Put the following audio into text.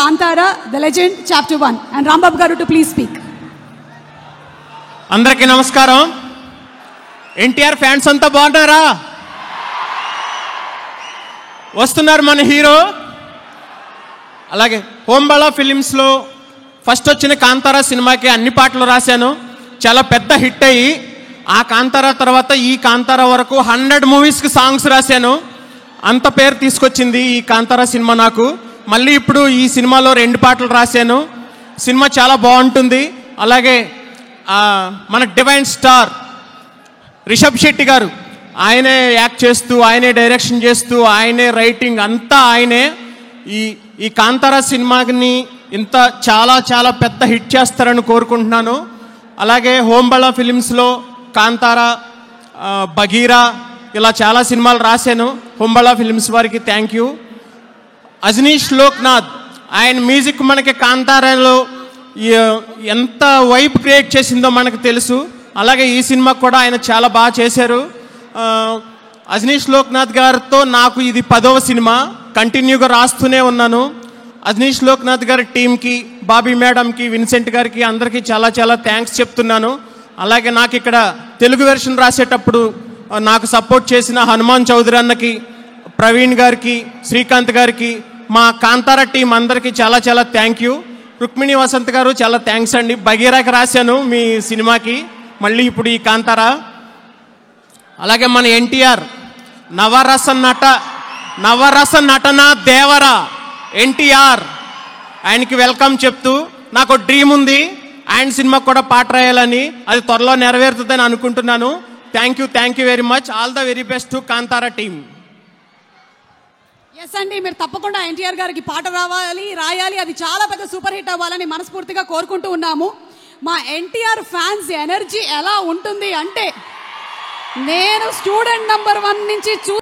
Kantara, The Legend, Chapter 1. And Rambabu garu to please speak. అందరికీ నమస్కారం. NTR fans అంతా బాగున్నారా? వస్తున్నారు మన హీరో. అలాగే హోంబళ ఫిలిమ్స్లో ఫస్ట్ వచ్చిన కాంతారా సినిమాకి అన్ని పాటలు రాశాను. చాలా పెద్ద హిట్ అయ్యి ఆ కాంతారా తర్వాత ఈ కాంతారా వరకు 100 మూవీస్కి సాంగ్స్ రాశాను. అంత పేరు తీసుకొచ్చింది ఈ కాంతారా సినిమా నాకు. మళ్ళీ ఇప్పుడు ఈ సినిమాలో 2 పాటలు రాశాను. సినిమా చాలా బాగుంటుంది. అలాగే మన డివైన్ స్టార్ రిషబ్ శెట్టి గారు, ఆయనే యాక్ట్ చేస్తూ, ఆయనే డైరెక్షన్ చేస్తూ, ఆయనే రైటింగ్ అంతా ఆయనే. ఈ కాంతారా సినిమాని ఇంత చాలా చాలా పెద్ద హిట్ చేస్తారని కోరుకుంటున్నాను. అలాగే హోంబళ ఫిలిమ్స్లో కాంతారా, బగీరా ఇలా చాలా సినిమాలు రాశాను. హోంబళ ఫిలిమ్స్ వారికి థ్యాంక్ యూ. అజనీష్ లోక్నాథ్, ఆయన మ్యూజిక్ మనకి కాంతారాలో ఎంత వైబ్ క్రియేట్ చేసిందో మనకు తెలుసు. అలాగే ఈ సినిమాకు కూడా ఆయన చాలా బాగా చేశారు. అజనీష్ లోక్నాథ్ గారితో నాకు ఇది 10వ సినిమా. కంటిన్యూగా రాస్తూనే ఉన్నాను. అజనీష్ లోక్నాథ్ గారి టీంకి, బాబీ మేడంకి, విన్సెంట్ గారికి అందరికీ చాలా చాలా థ్యాంక్స్ చెప్తున్నాను. అలాగే నాకు ఇక్కడ తెలుగు వెర్షన్ రాసేటప్పుడు నాకు సపోర్ట్ చేసిన హనుమాన్ చౌదరి అన్నకి, ప్రవీణ్ గారికి, శ్రీకాంత్ గారికి, మా కాంతారా టీం అందరికీ చాలా చాలా థ్యాంక్ యూ. రుక్మిణి వసంత్ గారు చాలా థ్యాంక్స్ అండి. బగీరాకి రాశాను మీ సినిమాకి, మళ్ళీ ఇప్పుడు ఈ కాంతారా. అలాగే మన ఎన్టీఆర్ నవరస నటన దేవరా ఎన్టీఆర్, ఆయనకి వెల్కమ్ చెప్తూ నాకు డ్రీమ్ ఉంది ఆయన సినిమాకి కూడా పాట రాయాలని. అది త్వరలో నెరవేరుతుందని అనుకుంటున్నాను. Thank you very much. All the very best to Kantara team. Yes అండి, మీరు తప్పకుండా ఎన్టీఆర్ గారికి పాట రాయాలి. అది చాలా పెద్ద సూపర్ హిట్ అవ్వాలని మనస్ఫూర్తిగా కోరుకుంటూ ఉన్నాము. మా ఎన్టీఆర్ ఫ్యాన్స్ ఎనర్జీ ఎలా ఉంటుంది అంటే, నేను స్టూడెంట్ నంబర్ 1 నుంచి